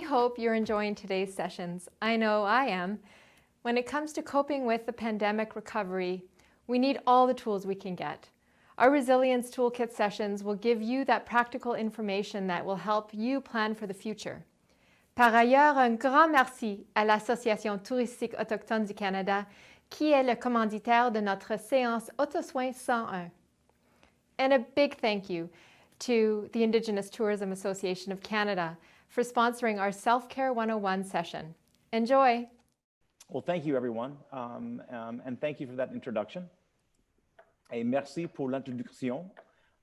hope you're enjoying today's sessions. I know I am. When it comes to coping with the pandemic recovery, we need all the tools we can get. Our Resilience Toolkit sessions will give you that practical information that will help you plan for the future. Par ailleurs, un grand merci à l'Association touristique autochtone du Canada, qui est le commanditaire de notre séance Autosoin 101. And a big thank you to the Indigenous Tourism Association of Canada for sponsoring our Self-Care 101 session. Enjoy! Well, thank you, everyone, and thank you for that introduction. Et merci pour l'introduction.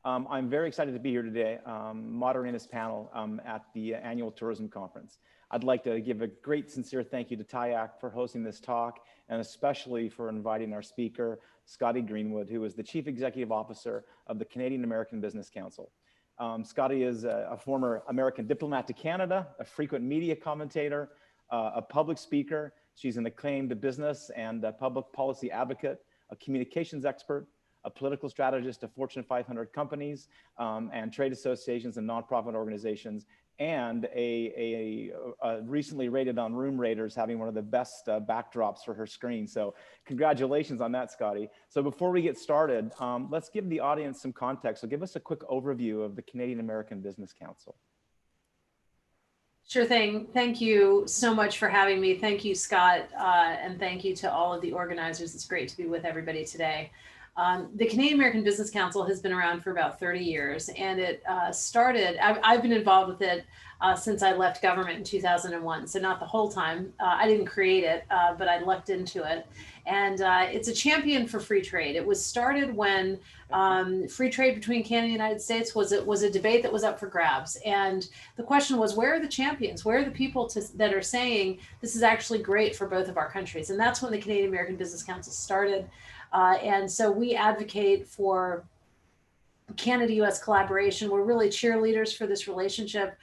I'm very excited to be here today, moderating this panel at the annual tourism conference. I'd like to give a great sincere thank you to TIAC for hosting this talk, and especially for inviting our speaker, Scotty Greenwood, who is the Chief Executive Officer of the Canadian American Business Council. Scotty is a former American diplomat to Canada, a frequent media commentator, a public speaker. She's an acclaimed business and public policy advocate, a communications expert, a political strategist to Fortune 500 companies and trade associations and nonprofit organizations, and a recently rated on Room Raiders having one of the best backdrops for her screen. So congratulations on that, Scotty. So before we get started, let's give the audience some context. So give us a quick overview of the Canadian American Business Council. Sure thing. Thank you so much for having me. Thank you, Scott, and thank you to all of the organizers. It's great to be with everybody today. The Canadian American Business Council has been around for about 30 years, and it started, I've been involved with it since I left government in 2001, so not the whole time. I didn't create it, but I lucked into it. And it's a champion for free trade. It was started when free trade between Canada and the United States was a debate that was up for grabs. And the question was, where are the champions? Where are the people that are saying this is actually great for both of our countries? And that's when the Canadian American Business Council started. And so we advocate for Canada-US collaboration. We're really cheerleaders for this relationship.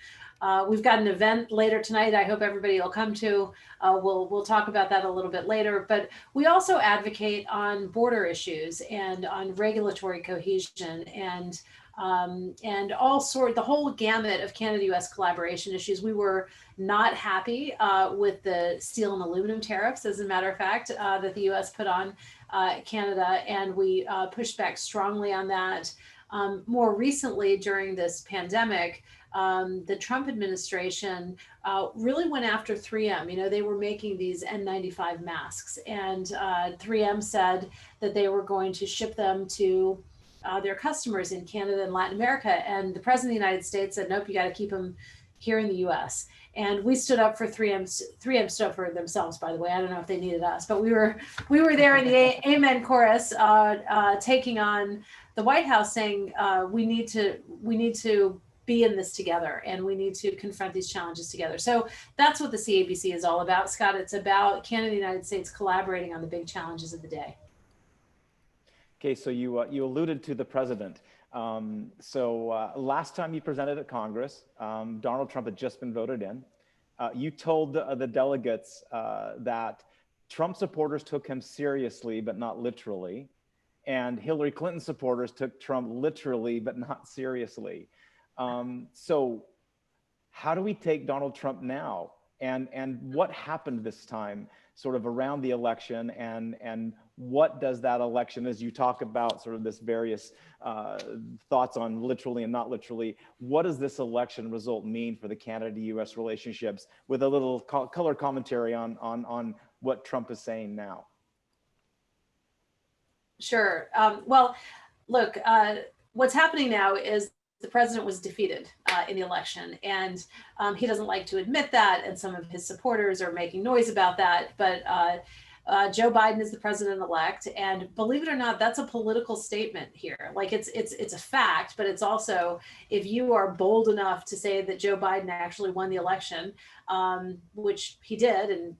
We've got an event later tonight I hope everybody will come to. We'll talk about that a little bit later, but we also advocate on border issues and on regulatory cohesion and the whole gamut of Canada-US collaboration issues. We were not happy with the steel and aluminum tariffs, as a matter of fact, that the US put on Canada, and we pushed back strongly on that. More recently, during this pandemic, the Trump administration really went after 3M. You know, they were making these N95 masks, and 3M said that they were going to ship them to their customers in Canada and Latin America. And the President of the United States said, nope, you got to keep them here in the US. And we stood up for 3M. 3M stood up for themselves, by the way. I don't know if they needed us, but we were there in the Amen chorus, taking on the White House, saying we need to be in this together, and we need to confront these challenges together. So that's what the CABC is all about, Scott. It's about Canada and the United States collaborating on the big challenges of the day. Okay, so you alluded to the president. Last time you presented at Congress, Donald Trump had just been voted in. You told the delegates that Trump supporters took him seriously, but not literally. And Hillary Clinton supporters took Trump literally, but not seriously. So how do we take Donald Trump now? And what happened this time sort of around the election, and what does that election, as you talk about sort of this various thoughts on literally and not literally, what does this election result mean for the Canada-US relationships, with a little color commentary on what Trump is saying now? Sure. Well, look, what's happening now is the president was defeated in the election, and he doesn't like to admit that, and some of his supporters are making noise about that, but Joe Biden is the president-elect, and believe it or not, that's a political statement here. Like it's a fact, but it's also, if you are bold enough to say that Joe Biden actually won the election, which he did, and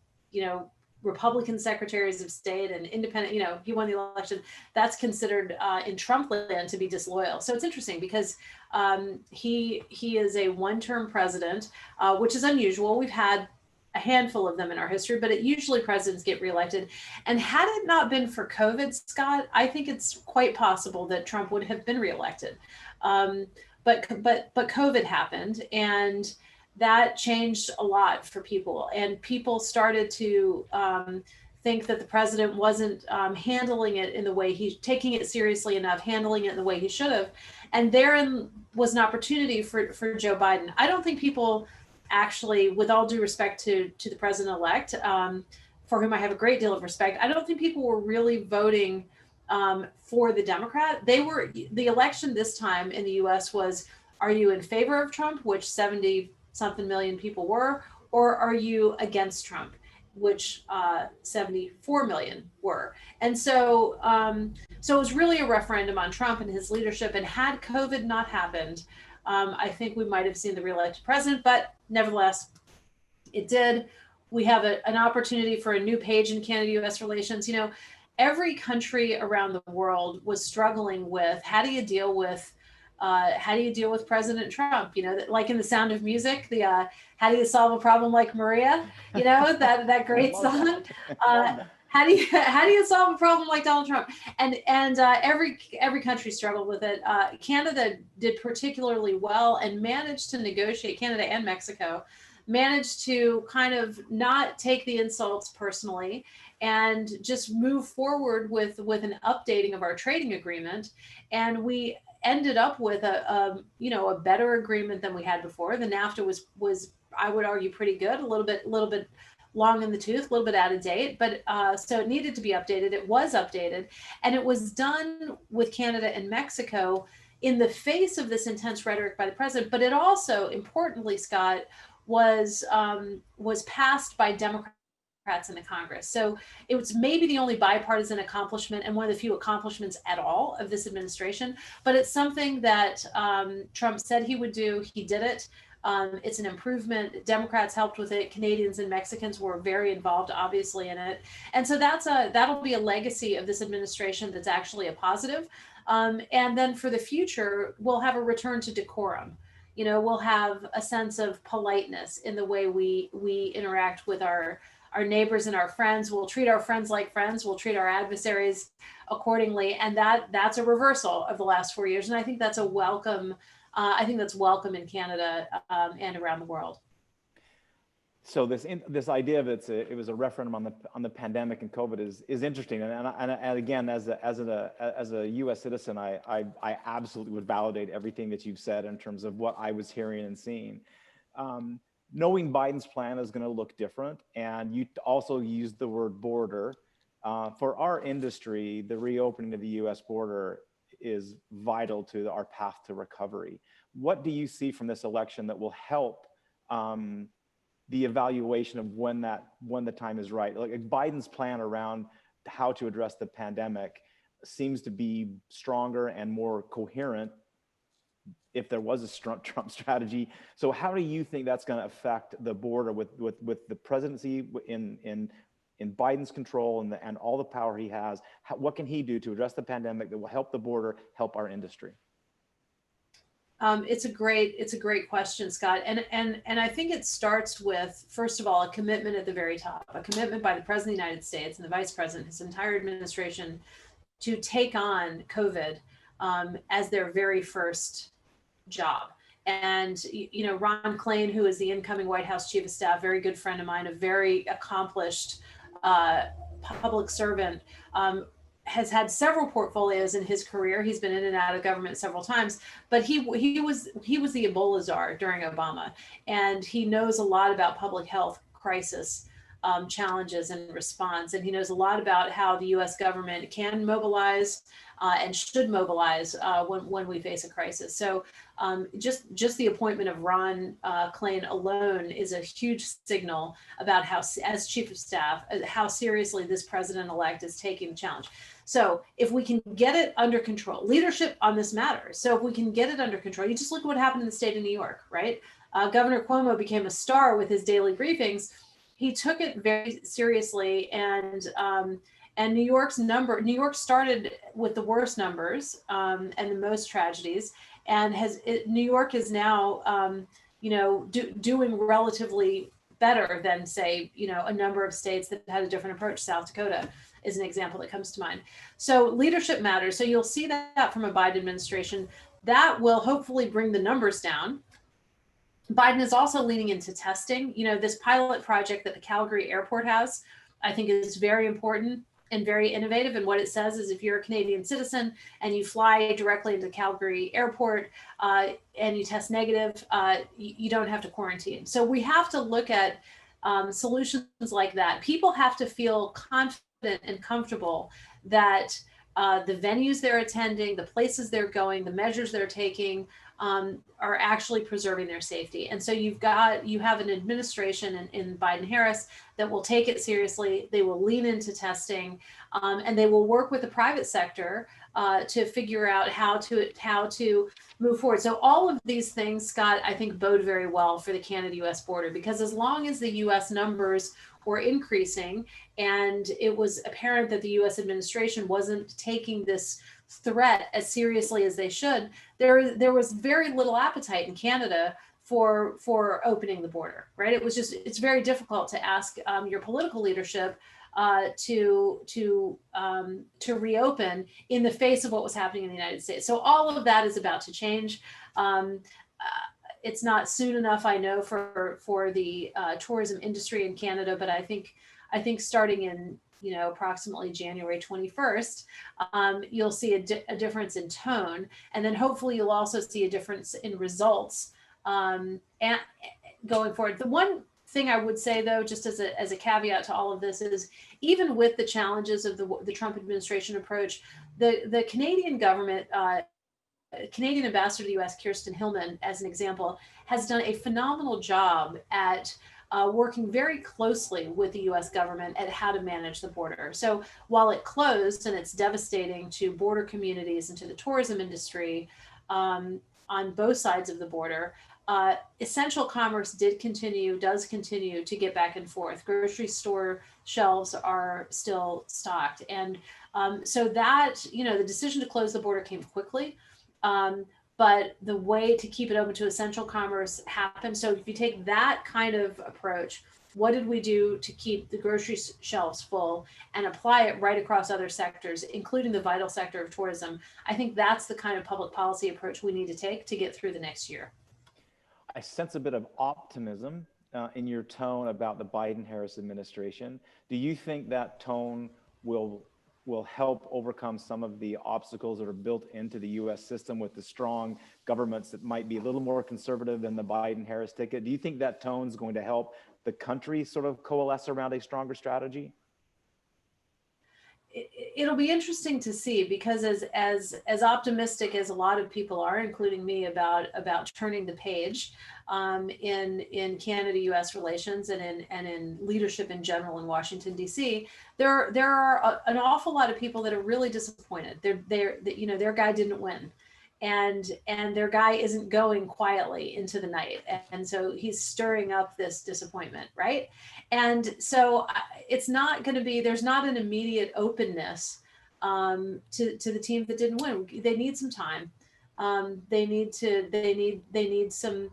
Republican secretaries of state and independent, he won the election, that's considered in Trump land to be disloyal. So it's interesting because he is a one-term president, which is unusual. We've had a handful of them in our history, but usually presidents get reelected. And had it not been for COVID, Scott, I think it's quite possible that Trump would have been reelected. But COVID happened, and that changed a lot for people, and people started to think that the president wasn't handling it in the way taking it seriously enough, handling it in the way he should have. And therein was an opportunity for Joe Biden. I don't think people actually, with all due respect to the president-elect, for whom I have a great deal of respect, I don't think people were really voting for the Democrat. The election this time in the US was, are you in favor of Trump, which 70 something million people were, or are you against Trump, which 74 million were. And so, so it was really a referendum on Trump and his leadership. And had COVID not happened, I think we might have seen the reelected president, but nevertheless, it did. We have an opportunity for a new page in Canada-US relations. You know, every country around the world was struggling with how do you deal with President Trump? You know, like in The Sound of Music, the how do you solve a problem like Maria? You know, that great song. How do you solve a problem like Donald Trump? And every country struggled with it. Canada did particularly well and managed to negotiate. Canada and Mexico managed to kind of not take the insults personally and just move forward with an updating of our trading agreement. And we ended up with a better agreement than we had before. The NAFTA was I would argue pretty good, a little bit long in the tooth, a little bit out of date, but so it needed to be updated. It was updated, and it was done with Canada and Mexico in the face of this intense rhetoric by the president. But it also, importantly, Scott, was passed by Democrats in the Congress. So it was maybe the only bipartisan accomplishment and one of the few accomplishments at all of this administration. But it's something that Trump said he would do. He did it. It's an improvement. Democrats helped with it. Canadians and Mexicans were very involved, obviously, in it. And so that'll be a legacy of this administration that's actually a positive. And then for the future, we'll have a return to decorum. You know, we'll have a sense of politeness in the way we interact with our neighbors and our friends. We'll treat our friends like friends. We'll treat our adversaries accordingly. And that's a reversal of the last 4 years. And I think that's a welcome. I think that's welcome in Canada and around the world. So this idea of it was a referendum on the pandemic and COVID is interesting. And again, as a U.S. citizen, I absolutely would validate everything that you've said in terms of what I was hearing and seeing. Knowing Biden's plan is going to look different, and you also used the word border. For our industry, the reopening of the U.S. border is vital to our path to recovery. What do you see from this election that will help the evaluation of when the time is right? Like Biden's plan around how to address the pandemic seems to be stronger and more coherent if there was a Trump strategy. So how do you think that's going to affect the border with the presidency in Biden's control and all the power he has? What can he do to address the pandemic that will help the border, help our industry? It's a great question, Scott. And I think it starts with, first of all, a commitment at the very top, a commitment by the President of the United States and the Vice President, his entire administration, to take on COVID as their very first job. And, you know, Ron Klain, who is the incoming White House Chief of Staff, very good friend of mine, a very accomplished public servant, has had several portfolios in his career. He's been in and out of government several times, but he was the Ebola czar during Obama, and he knows a lot about public health crisis challenges and response, and he knows a lot about how the U.S. government can mobilize and should mobilize when we face a crisis. So just the appointment of Ron Klain alone is a huge signal about how, as Chief of Staff, how seriously this president-elect is taking the challenge. So if we can get it under control, leadership on this matters. So if we can get it under control, you just look at what happened in the state of New York, right? Governor Cuomo became a star with his daily briefings. He took it very seriously, and New York started with the worst numbers and the most tragedies, and New York is now doing relatively better than, say, a number of states that had a different approach. South Dakota is an example that comes to mind. So leadership matters. So you'll see that from a Biden administration. That will hopefully bring the numbers down. Biden is also leaning into testing. This pilot project that the Calgary airport has, I think is very important and very innovative. And what it says is if you're a Canadian citizen and you fly directly into Calgary airport and you test negative, you don't have to quarantine. So we have to look at solutions like that. People have to feel confident and comfortable that the venues they're attending, the places they're going, the measures they're taking are actually preserving their safety. And so you have an administration in Biden-Harris that will take it seriously. They will lean into testing, and they will work with the private sector to figure out how to move forward. So all of these things, Scott, I think bode very well for the Canada-U.S. border, because as long as the U.S. numbers were increasing and it was apparent that the U.S. administration wasn't taking this threat as seriously as they should, there was very little appetite in Canada for opening the border, right? It's very difficult to ask your political leadership to reopen in the face of what was happening in the United States. So all of that is about to change. It's not soon enough, I know, for the tourism industry in Canada, but I think starting in approximately January 21st, you'll see a difference in tone, and then hopefully you'll also see a difference in results and going forward. The one thing I would say, though, just as a caveat to all of this, is even with the challenges of the Trump administration approach, the Canadian government, Canadian ambassador to the U.S., Kirsten Hillman, as an example, has done a phenomenal job at working very closely with the U.S. government at how to manage the border. So while it closed, and it's devastating to border communities and to the tourism industry on both sides of the border, essential commerce does continue to get back and forth. Grocery store shelves are still stocked. And so that, the decision to close the border came quickly. But the way to keep it open to essential commerce happened. So if you take that kind of approach, what did we do to keep the grocery shelves full and apply it right across other sectors, including the vital sector of tourism? I think that's the kind of public policy approach we need to take to get through the next year. I sense a bit of optimism in your tone about the Biden-Harris administration. Do you think that tone will help overcome some of the obstacles that are built into the U.S. system with the strong governments that might be a little more conservative than the Biden-Harris ticket? Do you think that tone is going to help the country sort of coalesce around a stronger strategy? It'll be interesting to see, because as optimistic as a lot of people are, including me, about turning the page in Canada-U.S. relations and in leadership in general in Washington, D.C., there are an awful lot of people that are really disappointed. Their guy didn't win, and their guy isn't going quietly into the night, and so he's stirring up this disappointment, right? And so it's not going to be, there's not an immediate openness to the team that didn't win. They need some time. They need some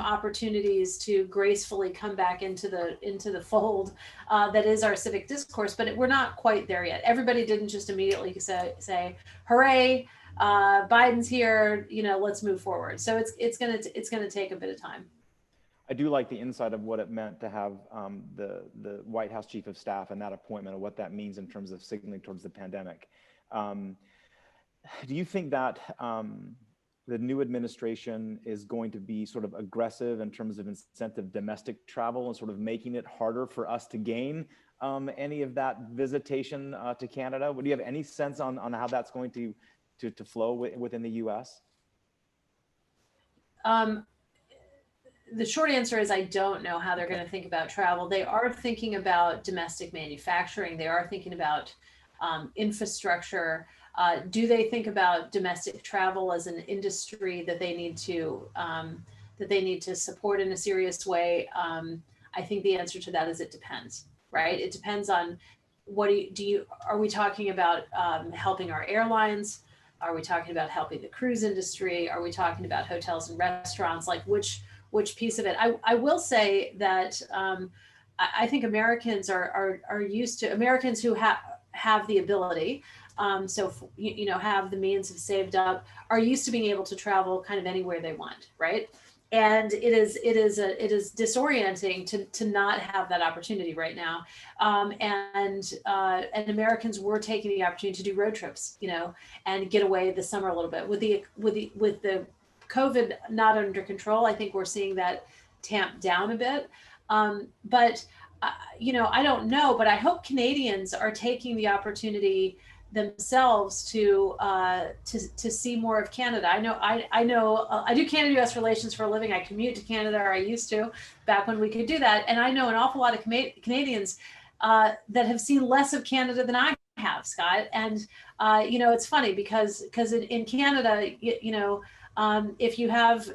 opportunities to gracefully come back into the fold that is our civic discourse, but we're not quite there yet. Everybody didn't just immediately say hooray, Biden's here, let's move forward. So it's gonna take a bit of time. I do like the insight of what it meant to have the White House Chief of Staff and that appointment, and what that means in terms of signaling towards the pandemic. Do you think that the new administration is going to be sort of aggressive in terms of incentive domestic travel and sort of making it harder for us to gain any of that visitation to Canada? Do you have any sense on how that's going to flow within the U.S.? The short answer is I don't know how they're going to think about travel. They are thinking about domestic manufacturing. They are thinking about infrastructure. Do they think about domestic travel as an industry that they need to support in a serious way? I think the answer to that is it depends, right? It depends on are we talking about helping our airlines? Are we talking about helping the cruise industry? Are we talking about hotels and restaurants? Like which piece of it? I will say that I think Americans are used to, Americans who have the ability, have the means, have saved up, are used to being able to travel kind of anywhere they want, right? And it is disorienting to not have that opportunity right now. And Americans were taking the opportunity to do road trips, and get away this summer a little bit with the COVID not under control. I think we're seeing that tamp down a bit. But I don't know, but I hope Canadians are taking the opportunity themselves to see more of Canada. I know I do Canada-U.S. relations for a living. I commute to Canada, or I used to, back when we could do that. And I know an awful lot of Canadians that have seen less of Canada than I have, Scott. And it's funny because in Canada, if you have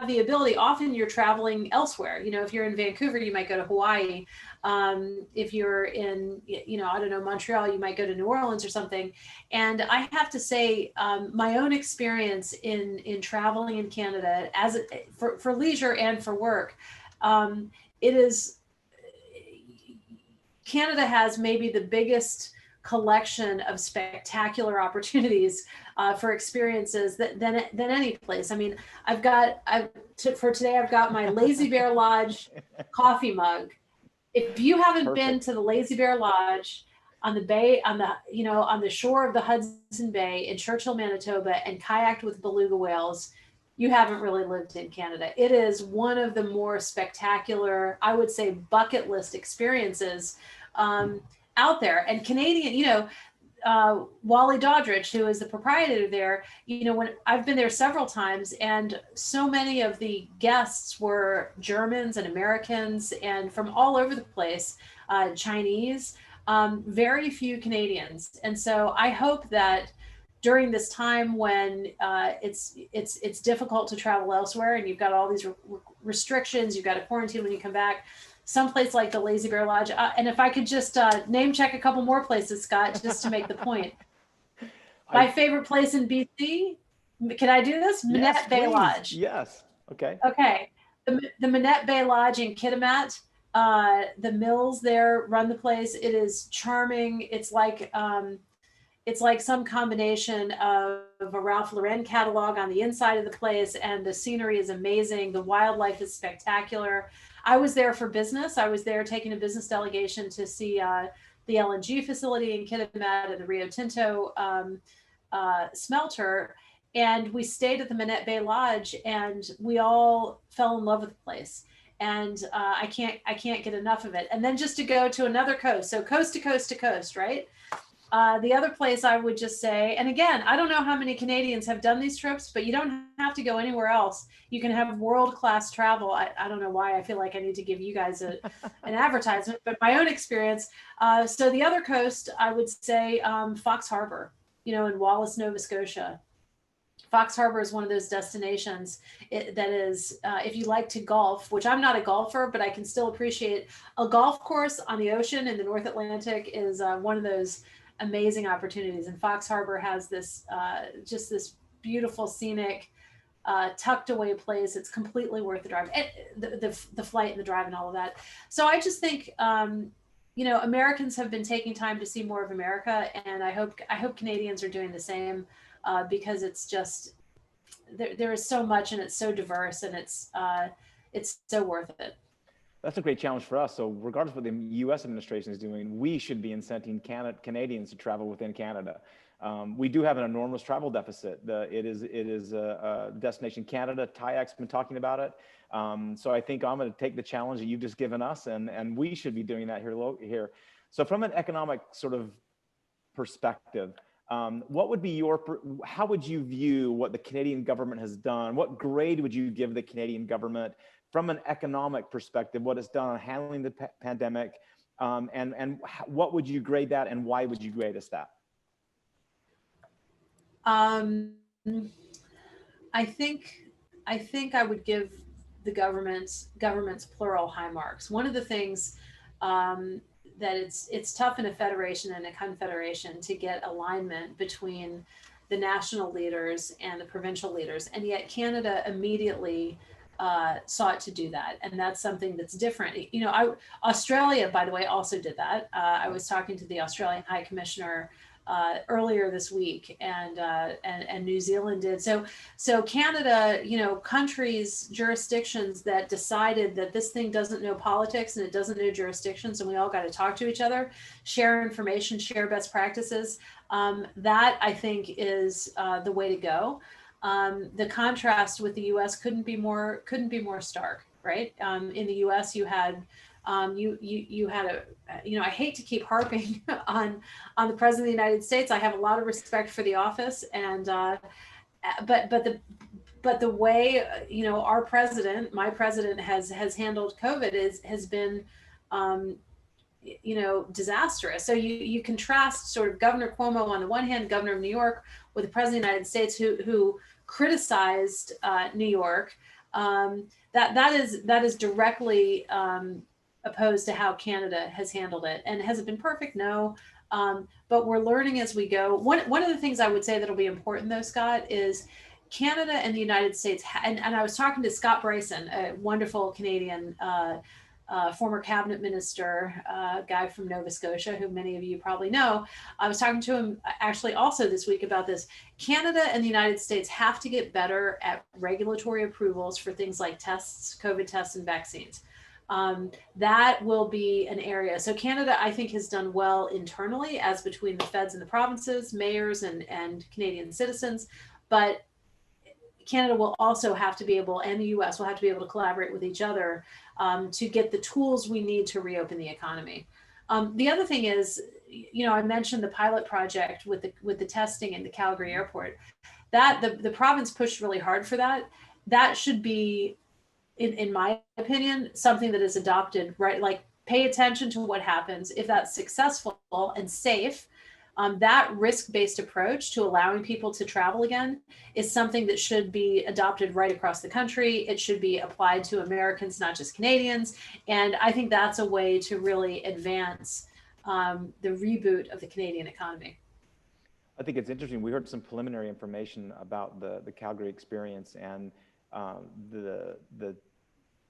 the ability, often you're traveling elsewhere. If you're in Vancouver, you might go to Hawaii. If you're in, I don't know, Montreal, you might go to New Orleans or something. And I have to say, my own experience in traveling in Canada for leisure and for work, Canada has maybe the biggest collection of spectacular opportunities for experiences than any place. I mean, for today, I've got my Lazy Bear Lodge coffee mug. If you haven't been to the Lazy Bear Lodge on the bay, on the shore of the Hudson Bay in Churchill, Manitoba, and kayaked with beluga whales, you haven't really lived in Canada. It is one of the more spectacular, I would say, bucket list experiences out there. And Canadian, Wally Doddridge, who is the proprietor there, when I've been there several times, and so many of the guests were Germans and Americans and from all over the place, Chinese, very few Canadians. And so I hope that during this time when it's difficult to travel elsewhere, and you've got all these restrictions, you've got to quarantine when you come back, someplace like the Lazy Bear Lodge. And if I could just name check a couple more places, Scott, just to make the point. My favorite place in BC, can I do this? Minette Bay Lodge. Yes. Okay. Okay. The Minette Bay Lodge in Kitimat. The mills there run the place. It is charming. It's like some combination of a Ralph Lauren catalog on the inside of the place, and the scenery is amazing. The wildlife is spectacular. I was there for business. I was there taking a business delegation to see the LNG facility in Kitimat and the Rio Tinto smelter. And we stayed at the Minette Bay Lodge, and we all fell in love with the place. And I can't get enough of it. And then just to go to another coast, so coast to coast to coast, right? The other place I would just say, and again, I don't know how many Canadians have done these trips, but you don't have to go anywhere else. You can have world-class travel. I don't know why I feel like I need to give you guys an advertisement, but my own experience. So the other coast, I would say Fox Harbor, in Wallace, Nova Scotia. Fox Harbor is one of those destinations that is, if you like to golf, which I'm not a golfer, but I can still appreciate a golf course on the ocean in the North Atlantic is one of those amazing opportunities. And Fox Harbor has this, just this beautiful scenic, tucked away place. It's completely worth the drive, and the flight and the drive and all of that. So I just think, Americans have been taking time to see more of America, and I hope Canadians are doing the same, because it's just, there is so much, and it's so diverse, and it's so worth it. That's a great challenge for us. So regardless of what the U.S. administration is doing, we should be incenting Canadians to travel within Canada. We do have an enormous travel deficit. It is a destination Canada. TIAC's been talking about it. So I think I'm going to take the challenge that you've just given us, and we should be doing that here. So from an economic sort of perspective, what would be how would you view what the Canadian government has done? What grade would you give the Canadian government from an economic perspective, what it's done on handling the pandemic, and what would you grade that, and why would you grade us that? I think I would give the government's plural high marks. One of the things that it's tough in a federation and a confederation to get alignment between the national leaders and the provincial leaders, and yet Canada immediately sought to do that, and that's something that's different. Australia, by the way, also did that. I was talking to the Australian High Commissioner earlier this week, and New Zealand did. So Canada, countries, jurisdictions that decided that this thing doesn't know politics and it doesn't know jurisdictions, and we all got to talk to each other, share information, share best practices. That I think is the way to go. The contrast with the U.S. couldn't be more stark, right? In the U.S., you had you had a, I hate to keep harping on the president of the United States. I have a lot of respect for the office, and but the way our president, my president, has handled COVID has been disastrous. So you contrast sort of Governor Cuomo on the one hand, Governor of New York, with the president of the United States who criticized New York. That is directly opposed to how Canada has handled it. And has it been perfect? No. But we're learning as we go. One of the things I would say that'll be important though, Scott, is Canada and the United States, and I was talking to Scott Bryson, a wonderful Canadian former cabinet minister, guy from Nova Scotia, who many of you probably know. I was talking to him actually also this week about this. Canada and the United States have to get better at regulatory approvals for things like tests, COVID tests, and vaccines. That will be an area. So Canada, I think, has done well internally, as between the feds and the provinces, mayors and Canadian citizens. But Canada will also have to be able, and the US will have to be able to collaborate with each other to get the tools we need to reopen the economy. The other thing is, I mentioned the pilot project with the testing in the Calgary airport. That the province pushed really hard for that. That should be, in my opinion, something that is adopted, right? Like, pay attention to what happens. If that's successful and safe, that risk-based approach to allowing people to travel again is something that should be adopted right across the country. It should be applied to Americans, not just Canadians. And I think that's a way to really advance the reboot of the Canadian economy. I think it's interesting. We heard some preliminary information about the Calgary experience, and the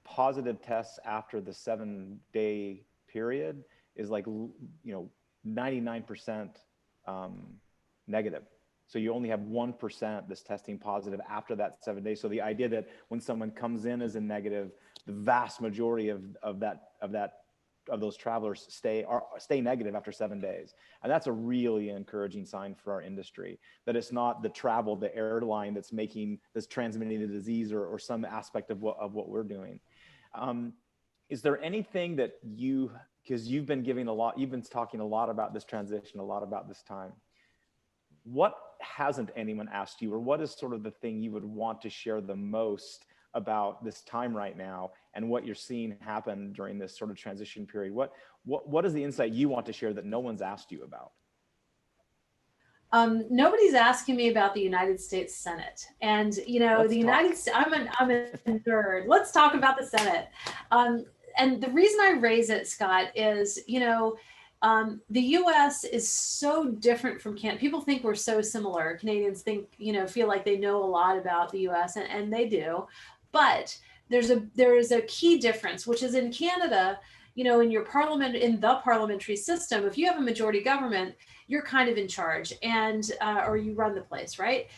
positive tests after the 7-day period is like 99% negative. So you only have 1% that's testing positive after that 7 days. So the idea that when someone comes in as a negative, the vast majority of those travelers stay negative after 7 days. And that's a really encouraging sign for our industry, that it's not the airline that's transmitting the disease or some aspect of what we're doing. Is there anything that because you've been talking a lot about this transition, a lot about this time. What hasn't anyone asked you, or what is sort of the thing you would want to share the most about this time right now and what you're seeing happen during this sort of transition period? What is the insight you want to share that no one's asked you about? Nobody's asking me about the United States Senate, and United States. I'm a nerd. Let's talk about the Senate. And the reason I raise it, Scott, is, the U.S. is so different from Canada. People think we're so similar. Canadians think, feel like they know a lot about the U.S. and they do. But there is a key difference, which is in Canada, in your parliament, in the parliamentary system, if you have a majority government, you're kind of in charge, and or you run the place, right?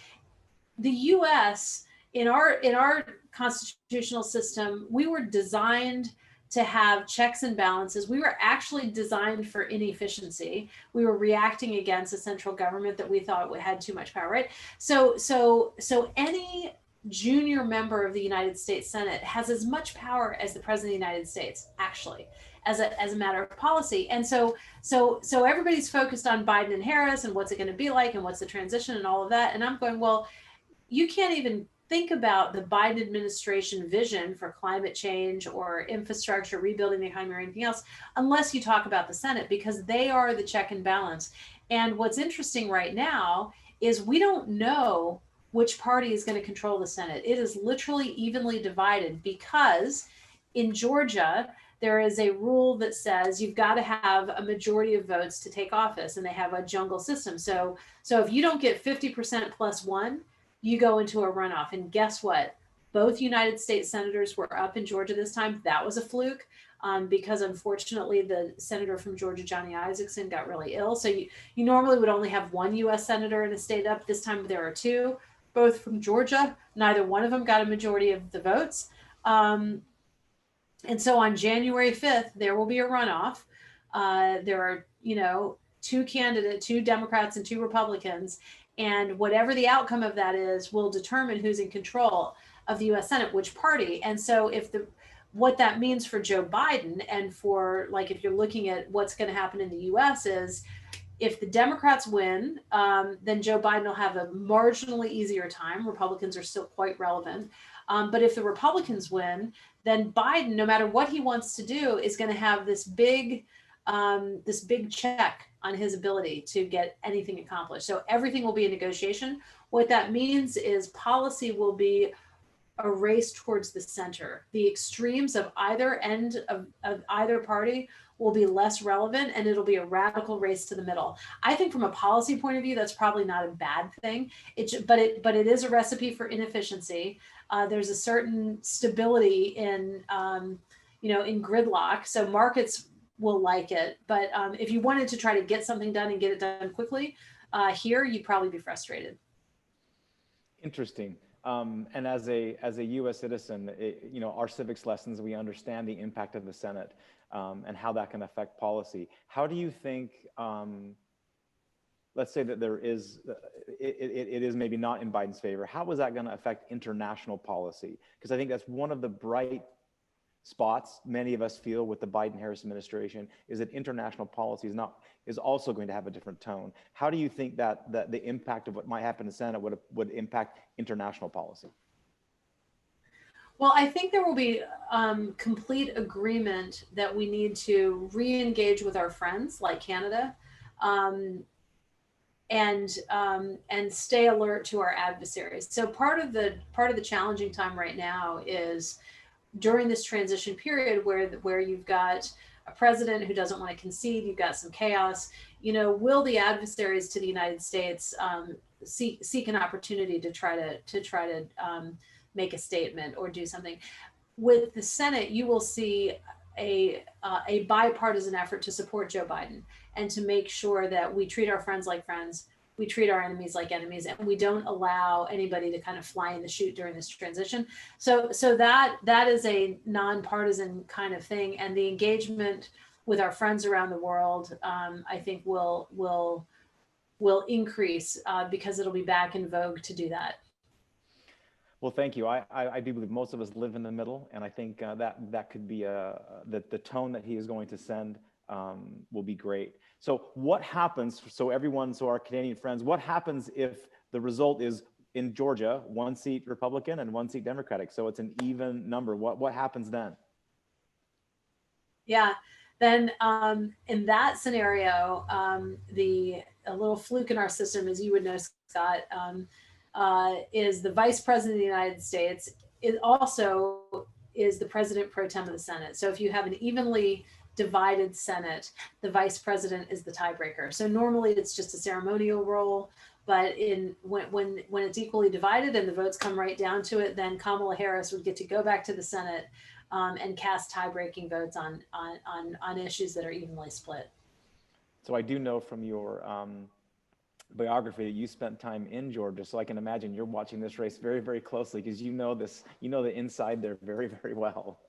The U.S. in our constitutional system, we were designed to have checks and balances. We were actually designed for inefficiency. We were reacting against a central government that we thought had too much power, right? So any junior member of the United States Senate has as much power as the President of the United States, actually, as a matter of policy. And so everybody's focused on Biden and Harris and what's it going to be like and what's the transition and all of that. And I'm going, well, you can't even think about the Biden administration vision for climate change or infrastructure, rebuilding the economy, or anything else, unless you talk about the Senate, because they are the check and balance. And what's interesting right now is we don't know which party is going to control the Senate. It is literally evenly divided, because in Georgia, there is a rule that says you've got to have a majority of votes to take office, and they have a jungle system. So if you don't get 50% plus one, you go into a runoff. And guess what? Both United States senators were up in Georgia this time. That was a fluke. because unfortunately the senator from Georgia, Johnny Isakson, got really ill. So you normally would only have one US senator in a state up. This time there are two, both from Georgia. Neither one of them got a majority of the votes. And so on January 5th, there will be a runoff. There are, two Democrats and two Republicans. And whatever the outcome of that is will determine who's in control of the US Senate, which party. And so what that means for Joe Biden, and for, like, if you're looking at what's going to happen in the US, is if the Democrats win, then Joe Biden will have a marginally easier time. Republicans are still quite relevant. But if the Republicans win, then Biden, no matter what he wants to do, is going to have this big check on his ability to get anything accomplished. So everything will be a negotiation. What that means is policy will be a race towards the center. The extremes of either end of either party will be less relevant, and it'll be a radical race to the middle. I think from a policy point of view, that's probably not a bad thing. But it is a recipe for inefficiency. There's a certain stability in gridlock, so markets will like it. But if you wanted to try to get something done and get it done quickly, here you'd probably be frustrated. Interesting. And as a U.S. citizen, our civics lessons, we understand the impact of the Senate and how that can affect policy. How do you think, let's say that there is, it is maybe not in Biden's favor, how is that going to affect international policy? Because I think that's one of the bright spots many of us feel with the Biden-Harris administration, is that international policy is also going to have a different tone. How do you think that the impact of what might happen in the Senate would impact international policy? Well, I think there will be complete agreement that we need to re-engage with our friends like Canada, and stay alert to our adversaries. So part of the challenging time right now is during this transition period where you've got a president who doesn't want to concede, you've got some chaos. Will the adversaries to the United States seek an opportunity to try to make a statement or do something? With the Senate, you will see a bipartisan effort to support Joe Biden and to make sure that we treat our friends like friends, we treat our enemies like enemies, and we don't allow anybody to kind of fly in the chute during this transition. So that is a nonpartisan kind of thing, and the engagement with our friends around the world, I think will increase because it'll be back in vogue to do that. Well, thank you. I do believe most of us live in the middle, and I think that could be the tone that he is going to send will be great. So what happens, so our Canadian friends, what happens if the result is in Georgia, 1 seat Republican and 1 seat Democratic? So it's an even number. What happens then? Yeah, then in that scenario, a little fluke in our system, as you would know, Scott, is the Vice President of the United States. It also is the President pro tem of the Senate. So if you have an evenly divided Senate, the Vice President is the tiebreaker. So normally it's just a ceremonial role, but when it's equally divided and the votes come right down to it, then Kamala Harris would get to go back to the Senate and cast tie-breaking votes on issues that are evenly split. So I do know from your biography that you spent time in Georgia, so I can imagine you're watching this race very, very closely because you know the inside there very, very well.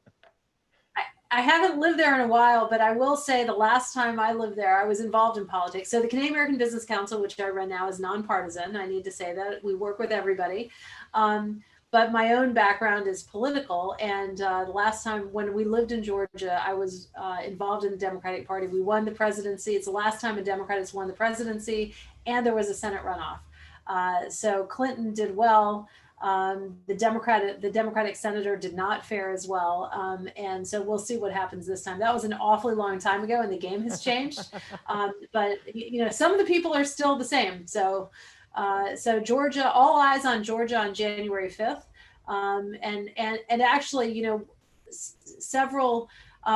I haven't lived there in a while, but I will say the last time I lived there, I was involved in politics. So the Canadian American Business Council, which I run now, is nonpartisan. I need to say that we work with everybody. But my own background is political. And the last time when we lived in Georgia, I was involved in the Democratic Party. We won the presidency. It's the last time a Democrat has won the presidency, and there was a Senate runoff. So Clinton did well. The Democratic senator did not fare as well. And so we'll see what happens this time. That was an awfully long time ago and the game has changed. But some of the people are still the same. So Georgia, all eyes on Georgia on January 5th. And actually, several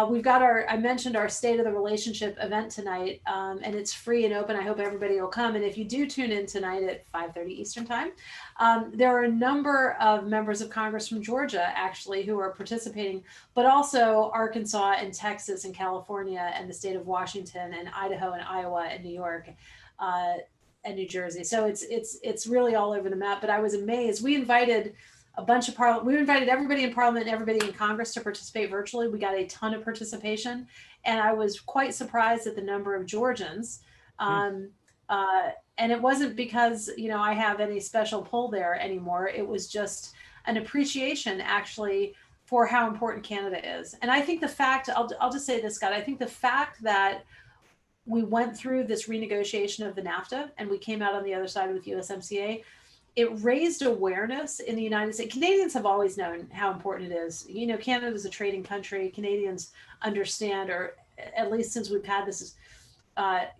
We've got I mentioned our State of the Relationship event tonight, and it's free and open. I hope everybody will come. And if you do tune in tonight at 5:30 Eastern time, there are a number of members of Congress from Georgia, actually, who are participating, but also Arkansas and Texas and California and the state of Washington and Idaho and Iowa and New York and New Jersey. So it's really all over the map. But I was amazed. We invited we invited everybody in Parliament and everybody in Congress to participate virtually. We got a ton of participation, and I was quite surprised at the number of Georgians. And it wasn't because, I have any special pull there anymore. It was just an appreciation, actually, for how important Canada is. And I think I'll just say this, Scott, I think the fact that we went through this renegotiation of the NAFTA and we came out on the other side with USMCA, it raised awareness in the United States. Canadians have always known how important it is. Canada is a trading country. Canadians understand, or at least since we've had this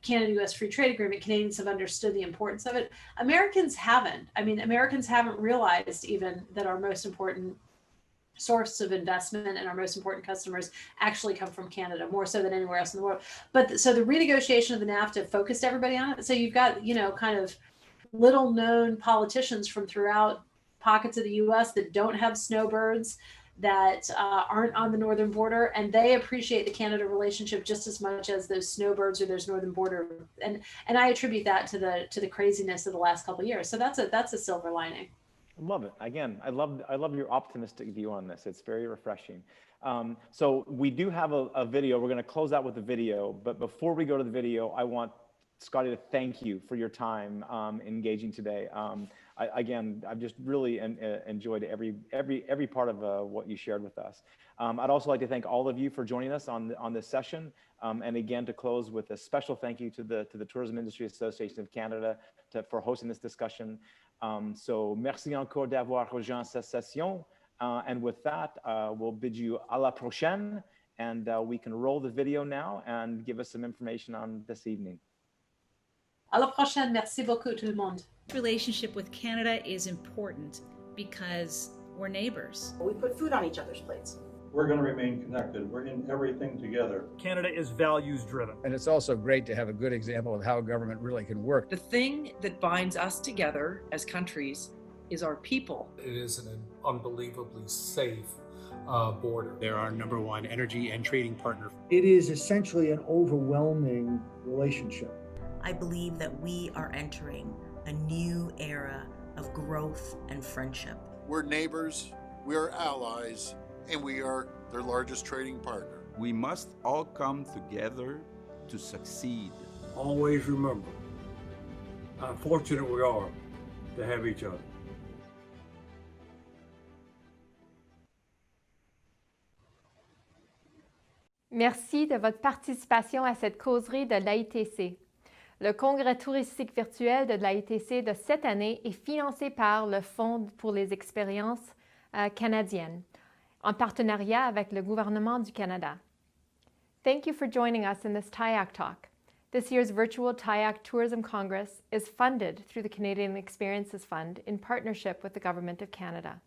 Canada-U.S. free trade agreement, Canadians have understood the importance of it. Americans haven't. Americans haven't realized even that our most important source of investment and our most important customers actually come from Canada, more so than anywhere else in the world. So the renegotiation of the NAFTA focused everybody on it. So you've got, kind of little known politicians from throughout pockets of the US that don't have snowbirds, that aren't on the northern border, and they appreciate the Canada relationship just as much as those snowbirds or those northern border. And I attribute that to the craziness of the last couple of years. So that's a silver lining. I love it. Again, I love your optimistic view on this. It's very refreshing. So we do have a video. We're going to close out with the video, but before we go to the video, I want Scotty to thank you for your time engaging today. I've just really enjoyed every part of what you shared with us. I'd also like to thank all of you for joining us on this session. And again, to close with a special thank you to the Tourism Industry Association of Canada for hosting this discussion. So merci encore d'avoir rejoint cette session. And with that, we'll bid you à la prochaine. And we can roll the video now and give us some information on this evening. À la prochaine. Merci beaucoup, tout le monde. Relationship with Canada is important because we're neighbors. We put food on each other's plates. We're going to remain connected. We're in everything together. Canada is values driven. And it's also great to have a good example of how government really can work. The thing that binds us together as countries is our people. It is an unbelievably safe border. They're our #1 energy and trading partner. It is essentially an overwhelming relationship. I believe that we are entering a new era of growth and friendship. We're neighbors, we are allies, and we are their largest trading partner. We must all come together to succeed. Always remember how fortunate we are to have each other. Merci de votre participation à cette causerie de l'AITC. Le congrès touristique virtuel de l'AITC de cette année est financé par le Fonds pour les expériences canadiennes, en partenariat avec le gouvernement du Canada. Thank you for joining us in this TIAC talk. This year's virtual TIAC Tourism Congress is funded through the Canadian Experiences Fund in partnership with the Government of Canada.